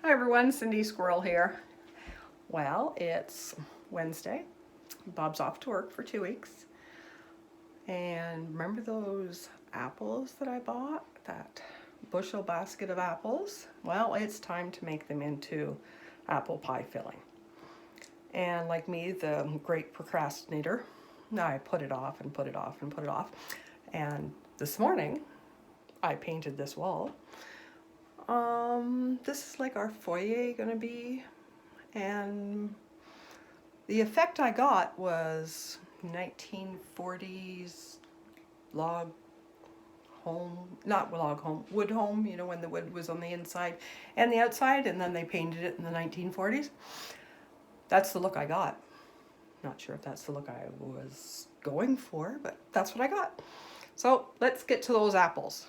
Hi everyone, Cindy Squirrel here. Well, it's Wednesday. Bob's off to work for 2 weeks. And remember those apples that I bought? That bushel basket of apples? Well, it's time to make them into apple pie filling. And like me, the great procrastinator, I put it off and put it off and put it off. And this morning, I painted this wall. This is like our foyer gonna be, and the effect I got was 1940s log home, not log home, wood home, you know, when the wood was on the inside and the outside, and then they painted it in the 1940s. That's the look I got. Not sure if that's the look I was going for, but that's what I got. So let's get to those apples.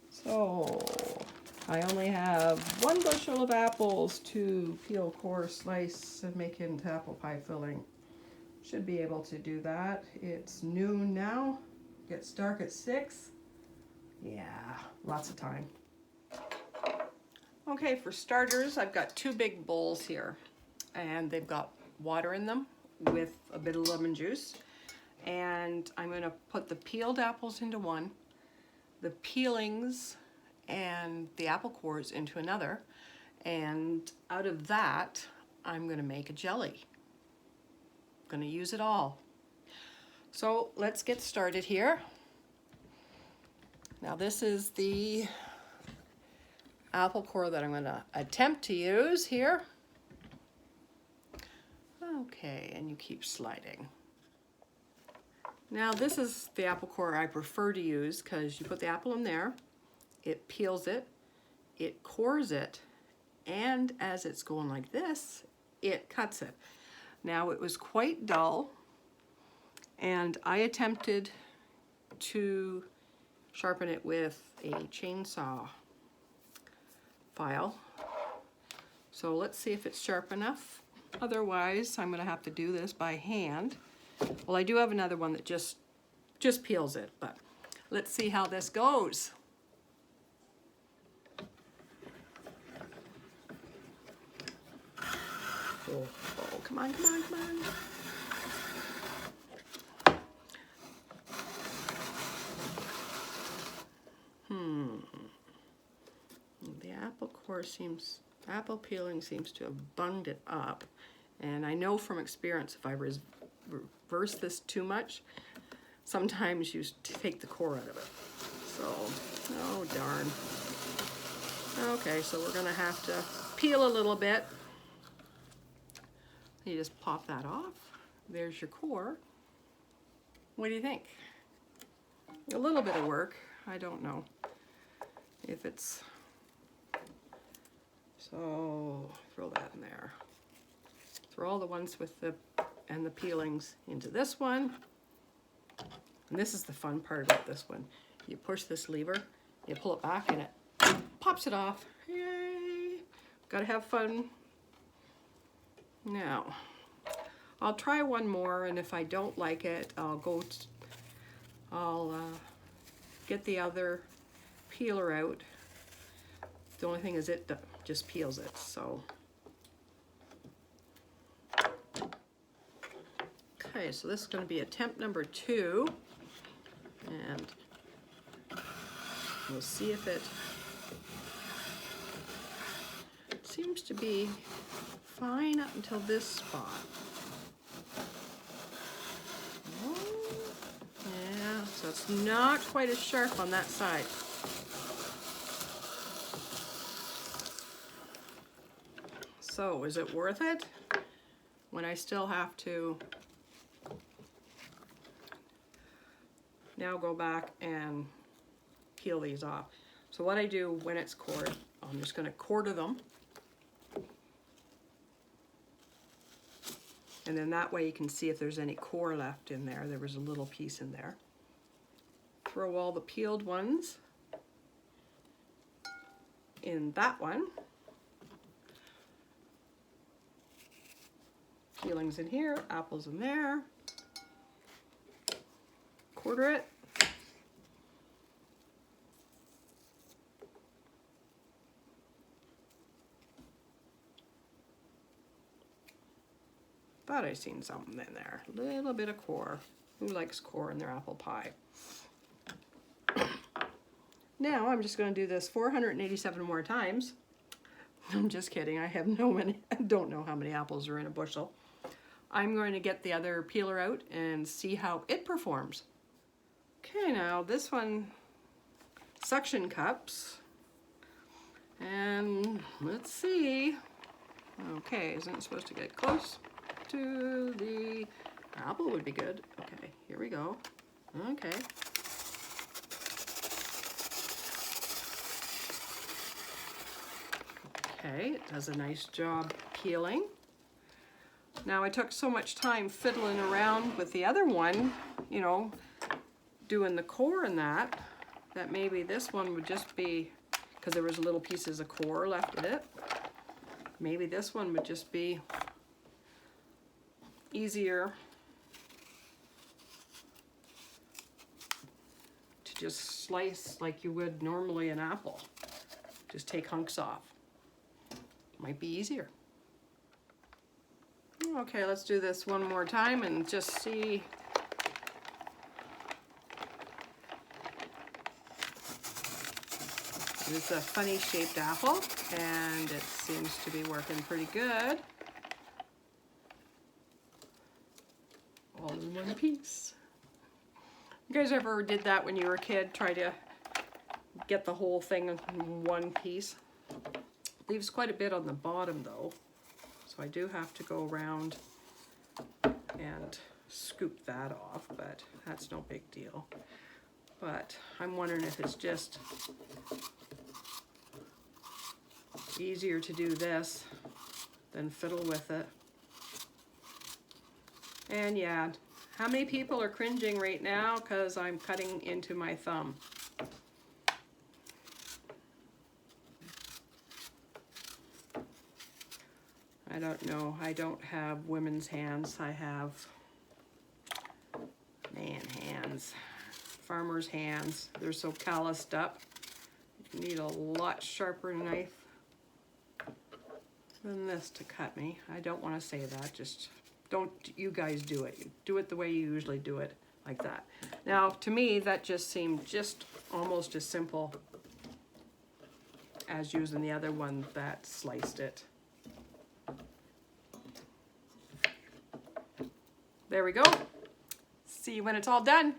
So I only have 1 bushel of apples to peel, core, slice, and make into apple pie filling. Should be able to do that. It's noon now. Gets dark at 6. Yeah, lots of time. Okay, for starters, I've got 2 big bowls here, and they've got water in them with a bit of lemon juice. And I'm going to put the peeled apples into one, the peelings and the apple cores into another, and out of that I'm going to make a jelly. I'm going to use it all. So let's get started here. Now this is the apple core that I'm going to attempt to use here. Okay, and you keep sliding. Now this is the apple core I prefer to use because you put the apple in there, it peels it, it cores it, and as it's going like this, it cuts it. Now it was quite dull, and I attempted to sharpen it with a chainsaw file. So let's see if it's sharp enough. Otherwise, I'm going to have to do this by hand. Well, I do have another one that just peels it, but let's see how this goes. Oh, come on, come on, come on. The apple peeling seems to have bunged it up. And I know from experience, if I reverse this too much, sometimes you take the core out of it. So, oh darn. Okay, so we're gonna have to peel a little bit. You just pop that off. There's your core. What do you think? A little bit of work. I don't know if it's... So throw that in there. Throw all the ones with the peelings into this one. And this is the fun part about this one. You push this lever, you pull it back, and it pops it off. Yay! Gotta have fun. Now, I'll try one more, and if I don't like it, I'll get the other peeler out. The only thing is it just peels it, so. Okay, so this is going to be attempt number 2, and we'll see if it seems to be fine up until this spot. Oh, yeah, so it's not quite as sharp on that side. So, is it worth it when I still have to now go back and peel these off? So what I do when it's cored, I'm just going to quarter them. And then that way you can see if there's any core left in there. There was a little piece in there. Throw all the peeled ones in that one. Peelings in here, apples in there. Quarter it. Thought I seen something in there. A little bit of core. Who likes core in their apple pie? Now I'm just going to do this 487 more times. I'm just kidding. I don't know how many apples are in a bushel. I'm going to get the other peeler out and see how it performs. Okay, now this one, suction cups. And let's see. Okay, isn't it supposed to get close to the apple? Would be good. Okay, here we go. Okay. Okay, it does a nice job peeling. Now I took so much time fiddling around with the other one, you know, doing the core and that maybe this one would just be, because there was little pieces of core left in it, maybe this one would just be easier to just slice like you would normally an apple. Just take hunks off. Might be easier. Okay, let's do this one more time and just see. It's a funny shaped apple and it seems to be working pretty good. All in one piece. You guys ever did that when you were a kid? Try to get the whole thing in one piece? Leaves quite a bit on the bottom though. So I do have to go around and scoop that off, but that's no big deal. But I'm wondering if it's just easier to do this than fiddle with it. And yeah, how many people are cringing right now because I'm cutting into my thumb? I don't know. I don't have women's hands. I have man hands, farmer's hands. They're so calloused up. You need a lot sharper knife than this to cut me. I don't want to say that. Just don't you guys do it. Do it the way you usually do it, like that. Now, to me, that just seemed just almost as simple as using the other one that sliced it. There we go. See you when it's all done.